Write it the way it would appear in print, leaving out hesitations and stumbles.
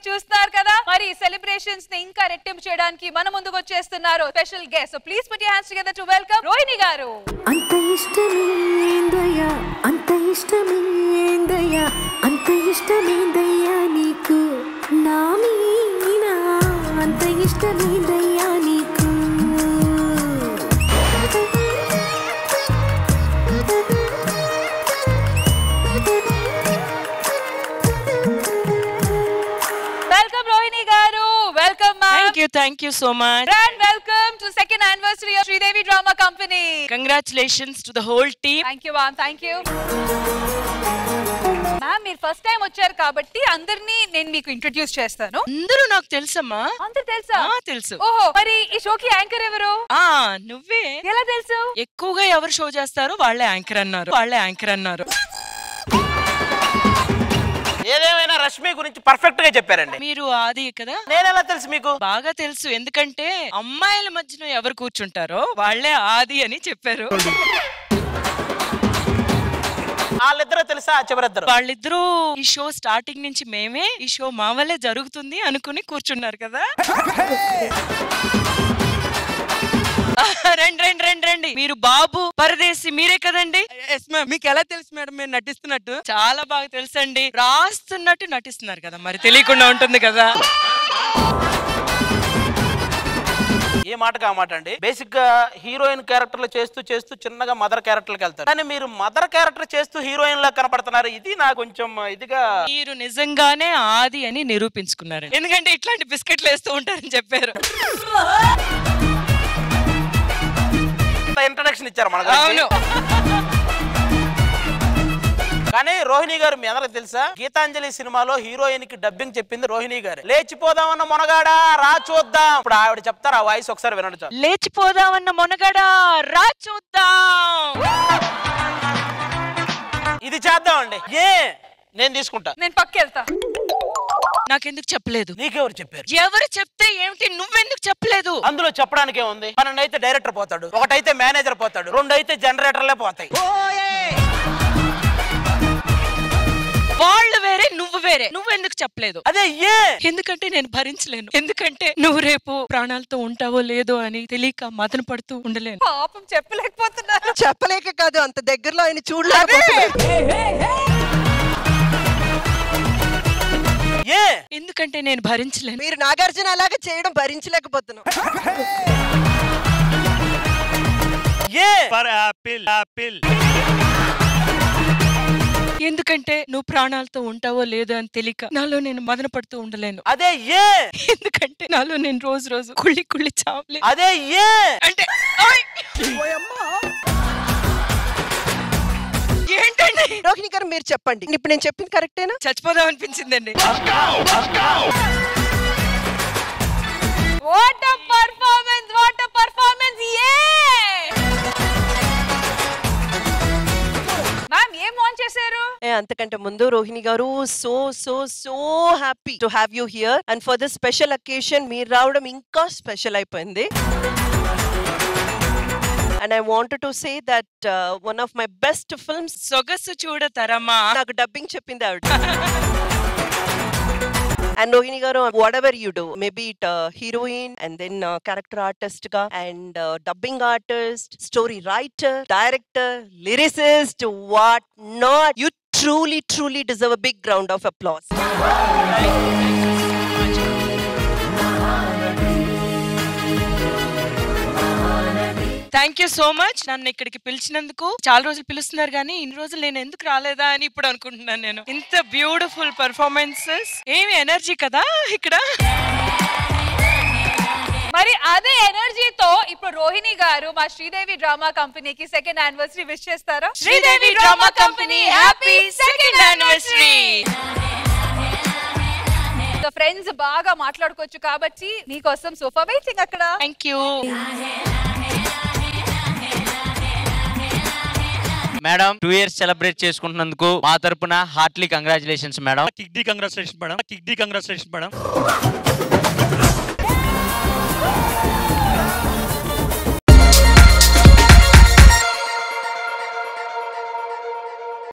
చూస్తున్నారు కదా మరి సెలబ్రేషన్స్ ని ఇంకా రెట్టింపు చేయడానికి మన ముందుకు వచ్చేస్తున్నారు special guest so please put your hands together to welcome Rohini గారు అంత ఇష్టమేందయ్యా అంత ఇష్టమేందయ్యా అంత ఇష్టమేందయ్యా నీకు నా మీనా అంత ఇష్టమేందయ్యా నీకు Thank you so much. Grand welcome to second anniversary of Sridevi Drama Company. Congratulations to the whole team. Thank you ma'am, thank you. Ma'am, మీరు first time వచ్చారు కాబట్టి అందరినీ నేను మీకు ఇంట్రొడ్యూస్ చేస్తాను. అందరూ నాకు తెలుసమ్మా. అందరూ తెలుసా? తెలుసు. ఓహో, మరి ఈ షోకి యాంకర్ ఎవరు? నువ్వే. ఎలా తెలుసు? ఎక్కువగా ఎవరు షో చేస్తారో వాళ్ళే యాంకర్ అన్నారు. ఏదేమైనా రష్మి గురించి పర్ఫెక్ట్ గా చెప్పారండి. మీరు ఆది కదా? నేనెలా తెలుసు మీకు? బాగా తెలుసు, ఎందుకంటే అమ్మాయిల మధ్యన ఎవరు కూర్చుంటారో వాళ్ళే ఆది అని చెప్పారు. వాళ్ళిద్దరూ తెలుసా? చివరిద్దరు వాళ్ళిద్దరూ ఈ షో స్టార్టింగ్ నుంచి మేమే ఈ షో మా వల్లే జరుగుతుంది అనుకుని కూర్చున్నారు కదా. రండి మీరు బాబు పరదేశి మీరే కదండి? మీకు ఎలా తెలుసు మేడం మీరు నటిస్తున్నట్టు? చాలా బాగా తెలుసండి, రాస్తున్నట్టు నటిస్తున్నారు కదా, మరి తెలియకుండా ఉంటుంది కదా. ఏ మాటగా మాట అండి. బేసిక్ గా హీరోయిన్ క్యారెక్టర్లు చేస్తూ చిన్నగా మదర్ క్యారెక్టర్కి వెళ్తారు, కానీ మీరు మదర్ క్యారెక్టర్ చేస్తూ హీరోయిన్ లా కనపడుతున్నారు. ఇది నాకు కొంచెం ఇదిగా. మీరు నిజంగానే ఆది అని నిరూపించుకున్నారు, ఎందుకంటే ఇట్లాంటి బిస్కెట్లు వేస్తూ ఉంటారని చెప్పారు. ఇంట్రడక్షన్ ఇచ్చారు మనకు. అవును. కానీ రోహిణి గారు మీ అందరికి తెలుసా, గీతాంజలి సినిమాలో హీరోయిన్ కి డబ్బింగ్ చెప్పింది రోహిణి గారు. లేచిపోదామన్న మొనగాడా రా చూద్దాం. ఇప్పుడు ఆవిడ చెప్తారు, ఆ వాయిస్ ఒకసారి వినండి. లేచిపోదామన్న మొనగాడా రా చూద్దాం. ఇది చేద్దామండి. నేను తీసుకుంటా. నేను పక్కెళ్తా. నాకెందుకు చెప్పలేదు? నీకెవరు చెప్పారు? ఎవరు చెప్తే ఏమిటి, నువ్వెందుకు చెప్పలేదు? అందులో చెప్పడానికి ఏముంది? పన్నెండైతే డైరెక్టర్ పోతాడు, ఒకటైతే మేనేజర్ పోతాడు, రెండైతే జనరేటర్లే పోతాయి. వాళ్ళు వేరే నువ్వు వేరే, నువ్వెందుకు చెప్పలేదు? అదే ఎందుకంటే నేను భరించలేను, ఎందుకంటే నువ్వు రేపు ప్రాణాలతో ఉంటావో లేదో అని తెలియక మదన పడుతూ ఉండలేను. పాపం చెప్పలేకపోతున్నారు. చెప్పలేక కాదు, అంత దగ్గరలో ఆయన చూడలేకపోతున్నారు. ఎందుకంటే నేను భరించలేను. మీరు నాగార్జున అలాగా చేయడం భరించలేకపోతున్నాం. ఎందుకంటే నువ్వు ప్రాణాలతో ఉంటావో లేదో అని తెలియక నాలో నేను మదన పడుతూ ఉండలేను. అదే ఎందుకంటే నాలో నేను రోజు కుళ్ళి చావలే. అదే అంటే ఏంటండి? రోహిణి గారు మీరు చెప్పండి, ఇప్పుడు నేను చెప్పింది కరెక్టేనా? చచ్చిపోదాం అనిపించిందండి. What a performance! What a performance! Ma'am ఏం ఆన్ చేశారు? అంతకంటే ముందు రోహిణి గారు so happy to have you here and for this special occasion మీరు రావడం ఇంకా స్పెషల్ అయిపోయింది. And I wanted to say that one of my best films సొగసు చూడతరమా నాకు డబ్బింగ్ చెప్పింది ఆవిడ. And Rohini garu, whatever you do, maybe it heroine and then character artist ga and dubbing artist, story writer, director, lyricist, what not, you truly deserve a big round of applause. Thank you so much. నన్ను ఇక్కడికి పిలిచినందుకు. చాలా రోజులు పిలుస్తున్నారు కానీ ఇన్ని రోజులు నేను ఎందుకు రాలేదా అని ఇప్పుడు అనుకుంటున్నాను. నేను ఇంత బ్యూటిఫుల్ పర్ఫార్మెన్సెస్, ఏమి ఎనర్జీ కదా ఇక్కడ. మరి అదే ఎనర్జీతో ఇప్పుడు రోహిణి గారు మా Sridevi drama company second anniversary wish చేస్తారా? Sridevi drama company happy second anniversary. Friends బాగా మాట్లాడుకోవచ్చు కాబట్టి నీకోసం సోఫా వెయిటింగ్ అక్కడ. Thank you madam. 2 years celebrate చేసుకుంటున్నందుకు మా తరపున హార్ట్లీ కంగ్రాచులేషన్స్ మేడం. కిక్ డి కంగ్రాచులేషన్స్ మేడం.